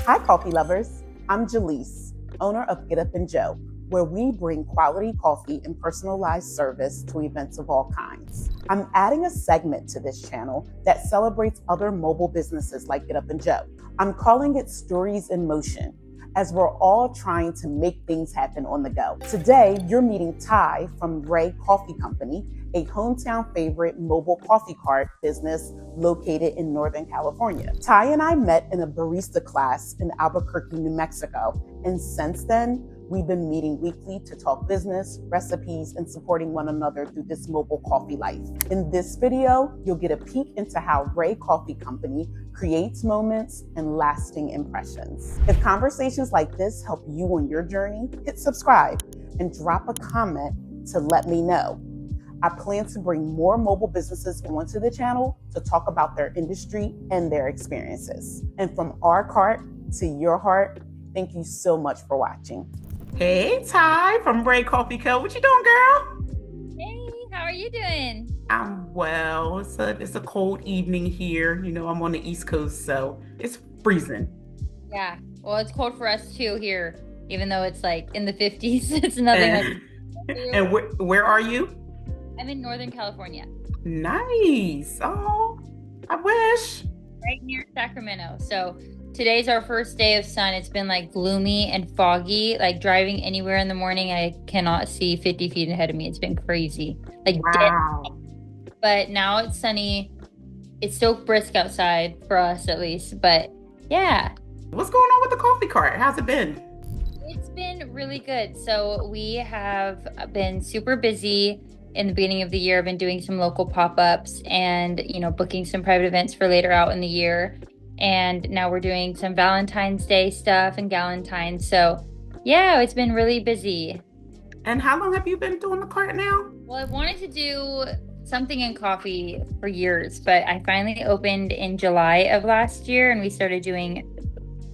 Hi, coffee lovers. I'm Jaleese, owner of Get Up and Joe, where we bring quality coffee and personalized service to events of all kinds. I'm adding a segment to this channel that celebrates other mobile businesses like Get Up and Joe. I'm calling it Stories in Motion, as we're all trying to make things happen on the go. Today, you're meeting Ty from Ray Coffee Company, a hometown favorite mobile coffee cart business located in Northern California. Ty and I met in a barista class in Albuquerque, New Mexico, and since then, we've been meeting weekly to talk business, recipes, and supporting one another through this mobile coffee life. In this video, you'll get a peek into how Ray Coffee Company creates moments and lasting impressions. If conversations like this help you on your journey, hit subscribe and drop a comment to let me know. I plan to bring more mobile businesses onto the channel to talk about their industry and their experiences. And from our cart to your heart, thank you so much for watching. Hey, Ty from Ray Coffee Co. What you doing, girl? Hey, how are you doing? I'm well. It's a cold evening here. You know, I'm on the East Coast, so it's freezing. Yeah, well, it's cold for us too here, even though it's like in the 50s. It's nothing like. And where are you? I'm in Northern California. Nice. Oh, I wish. Right near Sacramento. So today's our first day of sun. It's been like gloomy and foggy. Like driving anywhere in the morning, I cannot see 50 feet ahead of me. It's been crazy. Like wow. Dead. But now it's sunny. It's still brisk outside for us at least. But yeah. What's going on with the coffee cart? How's it been? It's been really good. So we have been super busy in the beginning of the year. I've been doing some local pop-ups and, booking some private events for later out in the year. And now we're doing some Valentine's Day stuff and Galentine's. So yeah, it's been really busy. And how long have you been doing the cart now? Well, I wanted to do something in coffee for years, but I finally opened in July of last year and we started doing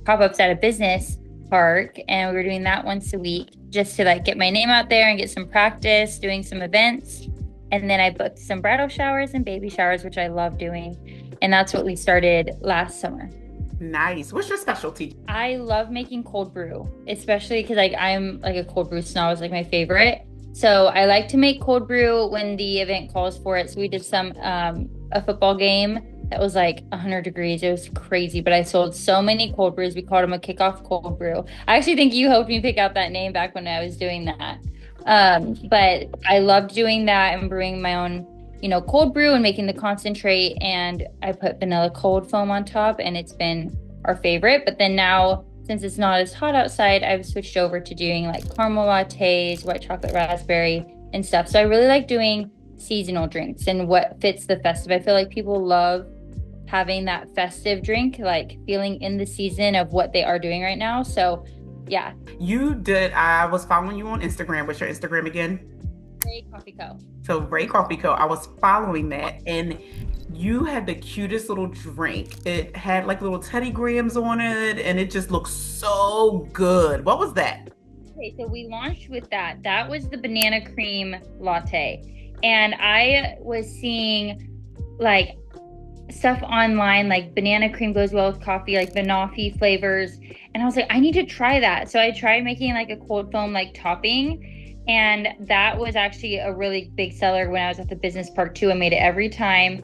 pop-ups at a business park, and we were doing that once a week just to like get my name out there and get some practice doing some events. And then I booked some bridal showers and baby showers, which I love doing. And that's what we started last summer. Nice. What's your specialty? I love making cold brew, especially because I'm like a cold brew snob is like my favorite. So I like to make cold brew when the event calls for it. So we did a football game that was like 100 degrees. It was crazy, but I sold so many cold brews. We called them a kickoff cold brew. I actually think you helped me pick out that name back when I was doing that. But I loved doing that and brewing my own, cold brew and making the concentrate. And I put vanilla cold foam on top, and it's been our favorite. But then now, since it's not as hot outside, I've switched over to doing like caramel lattes, white chocolate raspberry and stuff. So I really like doing seasonal drinks and what fits the festive. I feel like people love having that festive drink, like feeling in the season of what they are doing right now. So yeah. You did. I was following you on Instagram. What's your Instagram again? Ray Coffee Co. So Ray Coffee Co. I was following that, and you had the cutest little drink. It had like little Teddy Grahams on it, and it just looked so good. What was that? Okay, so we launched with that. That was the banana cream latte. And I was seeing like stuff online, like banana cream goes well with coffee, like banoffee flavors. And I was like, I need to try that. So I tried making like a cold foam like topping. And that was actually a really big seller when I was at the business park too. I made it every time.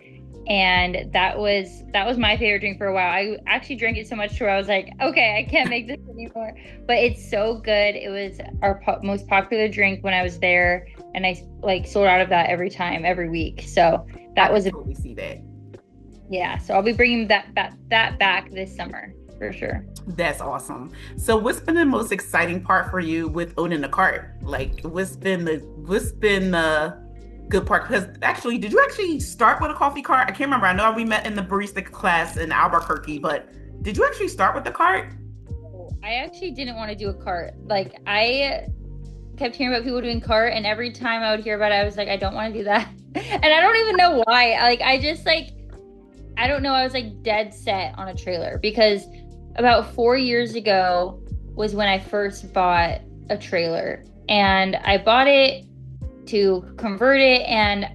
And that was my favorite drink for a while. I actually drank it so much to where I was like, okay, I can't make this anymore. But it's so good. It was our most popular drink when I was there. And I like sold out of that every week. So that was totally see that. Yeah, so I'll be bringing that back this summer for sure. That's awesome. So what's been the most exciting part for you with owning the cart? Like what's been the good part? Because actually, did you actually start with a coffee cart? I can't remember. I know we met in the barista class in Albuquerque, but did you actually start with the cart? I actually didn't want to do a cart. Like I kept hearing about people doing cart, and every time I would hear about it, I was like, I don't want to do that. And I don't even know why. Like I don't know. I was like dead set on a trailer because about 4 years ago was when I first bought a trailer, and I bought it to convert it. And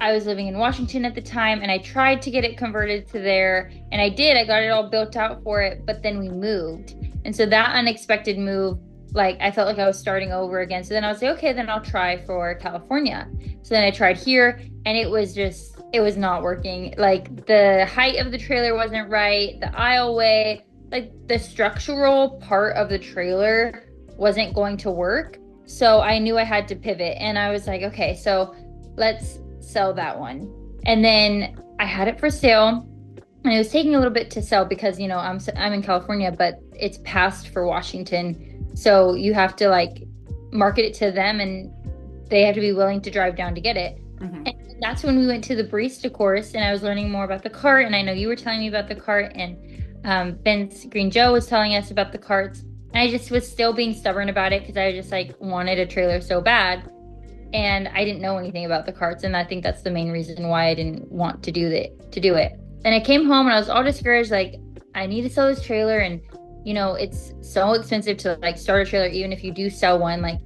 I was living in Washington at the time, and I tried to get it converted to there, and I did. I got it all built out for it, but then we moved. And so that unexpected move, like I felt like I was starting over again. So then I was like, okay, then I'll try for California. So then I tried here, and it was not working. Like the height of the trailer wasn't right, the aisleway, like the structural part of the trailer wasn't going to work. So I knew I had to pivot, and I was like, okay, so let's sell that one. And then I had it for sale, and it was taking a little bit to sell because, I'm in California, but it's passed for Washington. So you have to like market it to them, and they have to be willing to drive down to get it. Mm-hmm. And that's when we went to the barista course, and I was learning more about the cart. And I know you were telling me about the cart, and Ben's Green Joe was telling us about the carts. And I just was still being stubborn about it because I just like wanted a trailer so bad. And I didn't know anything about the carts, and I think that's the main reason why I didn't want to do it. And I came home and I was all discouraged, like I need to sell this trailer, and it's so expensive to like start a trailer. Even if you do sell one, like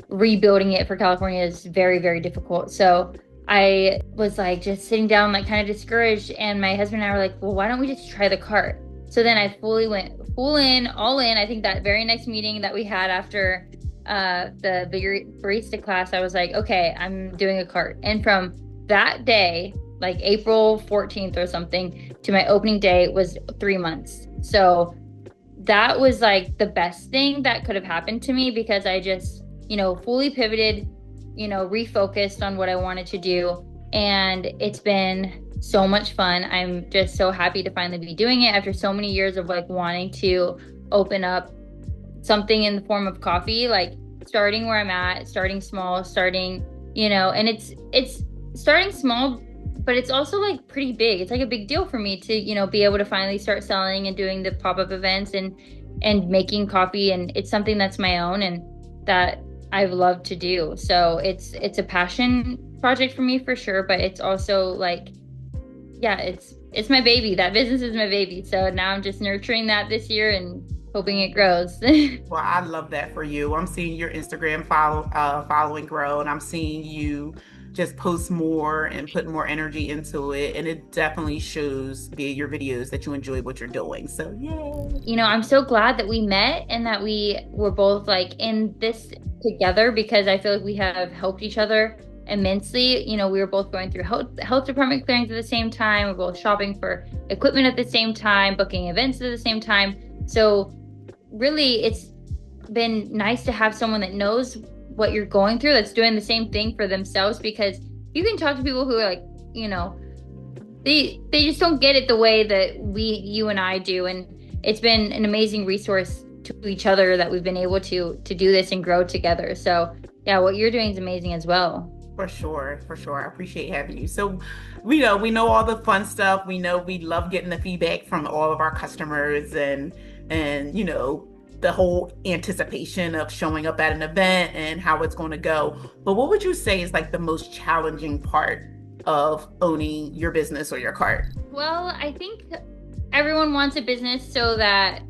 rebuilding it for California is very, very difficult. So I was like just sitting down, like kind of discouraged, and my husband and I were like, well, why don't we just try the cart? So then I fully went all in. I think that very next meeting that we had after the barista class, I was like, okay, I'm doing a cart. And from that day, like April 14th or something, to my opening day was 3 months. So that was like the best thing that could have happened to me, because I just, fully pivoted, refocused on what I wanted to do. And it's been so much fun. I'm just so happy to finally be doing it after so many years of like wanting to open up something in the form of coffee, like starting where I'm at, starting small, and it's starting small, but it's also like pretty big. It's like a big deal for me to, be able to finally start selling and doing the pop-up events and making coffee. And it's something that's my own and that I've loved to do. So it's a passion project for me for sure, but it's also like, yeah, it's my baby. That business is my baby. So now I'm just nurturing that this year and hoping it grows. Well, I love that for you. I'm seeing your Instagram following grow, and I'm seeing you just post more and put more energy into it. And it definitely shows via your videos that you enjoy what you're doing. So, yay. I'm so glad that we met and that we were both like in this together, because I feel like we have helped each other immensely. We were both going through health department clearings at the same time. We're both shopping for equipment at the same time, booking events at the same time. So really, it's been nice to have someone that knows what you're going through, that's doing the same thing for themselves, because you can talk to people who are like, they just don't get it the way that you and I do. And it's been an amazing resource to each other that we've been able to do this and grow together. So yeah, what you're doing is amazing as well. For sure. I appreciate having you. So we know all the fun stuff. We know we love getting the feedback from all of our customers and the whole anticipation of showing up at an event and how it's going to go. But what would you say is like the most challenging part of owning your business or your cart? Well, I think everyone wants a business so that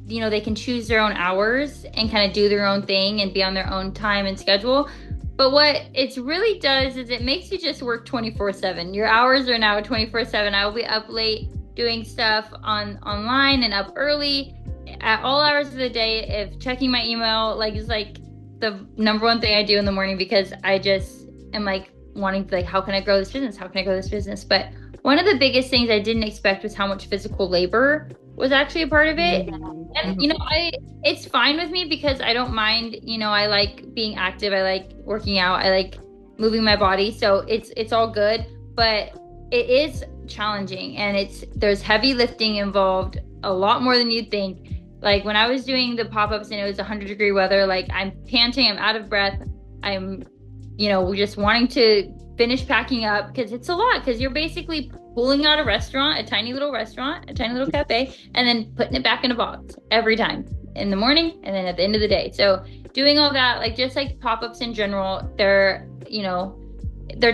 they can choose their own hours and kind of do their own thing and be on their own time and schedule. But what it really does is it makes you just work 24/7. Your hours are now 24/7. I will be up late doing stuff online and up early at all hours of the day. If checking my email, like, is like the number one thing I do in the morning, because I just am like wanting to, like, how can I grow this business? How can I grow this business? But one of the biggest things I didn't expect was how much physical labor was actually a part of it. And it's fine with me because I don't mind. I like being active. I like working out. I like moving my body. So it's all good. But it is challenging, and there's heavy lifting involved, a lot more than you'd think. Like when I was doing the pop-ups and it was 100-degree weather, like I'm panting, I'm out of breath, I'm just wanting to finish packing up, because it's a lot, because you're basically pulling out a tiny little cafe, and then putting it back in a box every time in the morning and then at the end of the day. So doing all that, like just like pop-ups in general, they're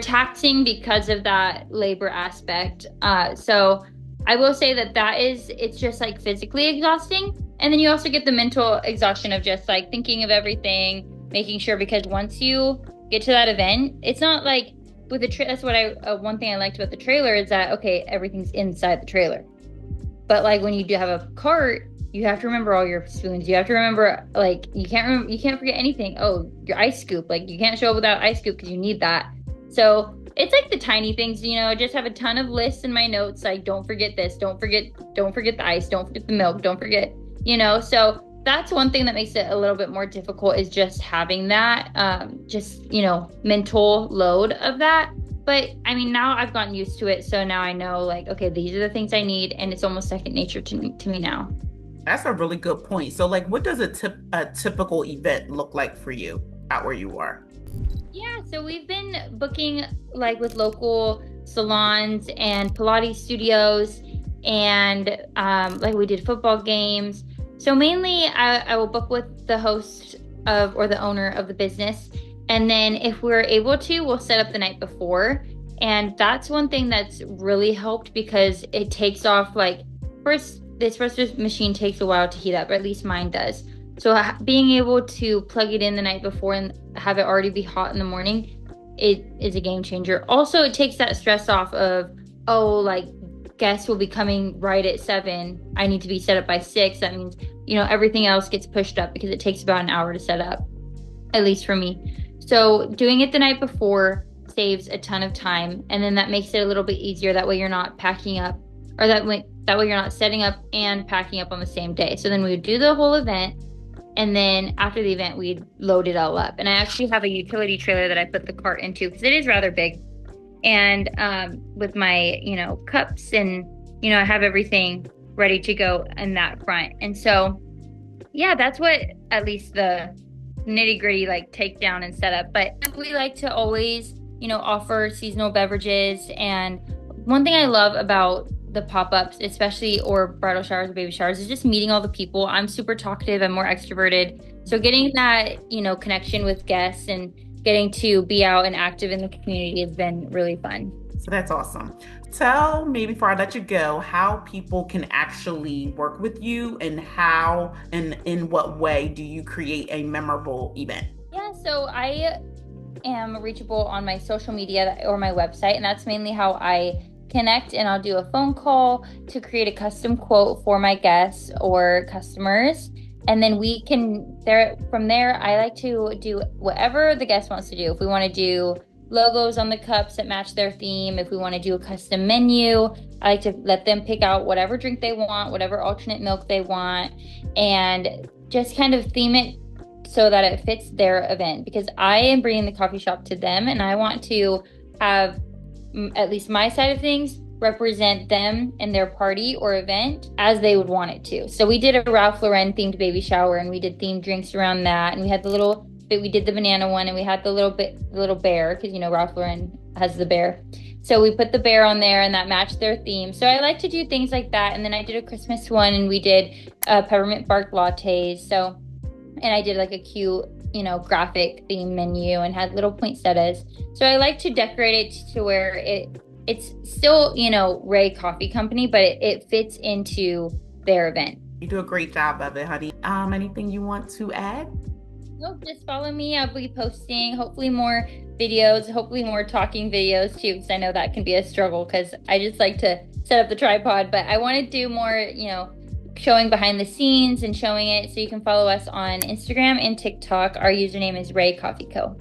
taxing because of that labor aspect. So I will say it's just like physically exhausting. And then you also get the mental exhaustion of just like thinking of everything, making sure, because once you get to that event, it's not like with the that's what one thing I liked about the trailer is that, okay, everything's inside the trailer. But like when you do have a cart, you have to remember all your spoons. You have to remember, like, you can't forget anything. Oh, your ice scoop. Like, you can't show up without ice scoop because you need that. So it's like the tiny things, I just have a ton of lists in my notes. Like, don't forget this, don't forget the ice, don't forget the milk, don't forget, so that's one thing that makes it a little bit more difficult, is just having that, mental load of that. But I mean, now I've gotten used to it. So now I know, like, okay, these are the things I need. And it's almost second nature to me now. That's a really good point. So like, what does a typical event look like for you out where you are? Yeah, so we've been booking like with local salons and Pilates studios, and like we did football games. So mainly I will book with the host of, or the owner of the business. And then if we're able to, we'll set up the night before. And that's one thing that's really helped, because it takes off, like, first, the espresso machine takes a while to heat up, or at least mine does. So being able to plug it in the night before and have it already be hot in the morning, it is a game changer. Also, it takes that stress off of, oh, like, guests will be coming right at 7. I need to be set up by 6. That means, everything else gets pushed up because it takes about an hour to set up, at least for me. So doing it the night before saves a ton of time. And then that makes it a little bit easier. That way you're not packing up, or that way you're not setting up and packing up on the same day. So then we would do the whole event. And then after the event, we'd load it all up. And I actually have a utility trailer that I put the cart into, because it is rather big. And with my, cups and, I have everything ready to go in that front. And so, yeah, that's what at least the nitty gritty, like, take down and set up. But we like to always, offer seasonal beverages. And one thing I love about the pop-ups, especially, or bridal showers or baby showers, is just meeting all the people. I'm super talkative. I'm more extroverted. So getting that, connection with guests and getting to be out and active in the community has been really fun. So that's awesome. Tell me, before I let you go, how people can actually work with you, and how and in what way do you create a memorable event? Yeah, so I am reachable on my social media or my website, and that's mainly how I connect. And I'll do a phone call to create a custom quote for my guests or customers. And then we can, from there, I like to do whatever the guest wants to do. If we want to do logos on the cups that match their theme, if we want to do a custom menu, I like to let them pick out whatever drink they want, whatever alternate milk they want, and just kind of theme it so that it fits their event. Because I am bringing the coffee shop to them, and I want to have at least my side of things represent them and their party or event as they would want it to. So we did a Ralph Lauren themed baby shower, and we did themed drinks around that, and we had we did the banana one, and we had the little bear, because Ralph Lauren has the bear. So we put the bear on there, and that matched their theme. So I like to do things like that. And then I did a Christmas one, and we did peppermint bark lattes. So, and I did like a cute, graphic theme menu, and had little poinsettias. So I like to decorate it to where it's still, Ray Coffee Company, but it fits into their event. You do a great job of it, honey. Anything you want to add? Nope, just follow me. I'll be posting hopefully more videos, hopefully more talking videos too, because I know that can be a struggle, because I just like to set up the tripod. But I want to do more, showing behind the scenes and showing it. So you can follow us on Instagram and TikTok. Our username is Ray Coffee Co.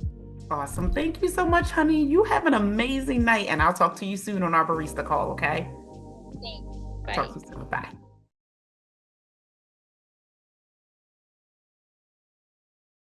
Awesome. Thank you so much, honey. You have an amazing night, and I'll talk to you soon on our barista call, okay? Thanks. Bye. Talk to you soon. Bye.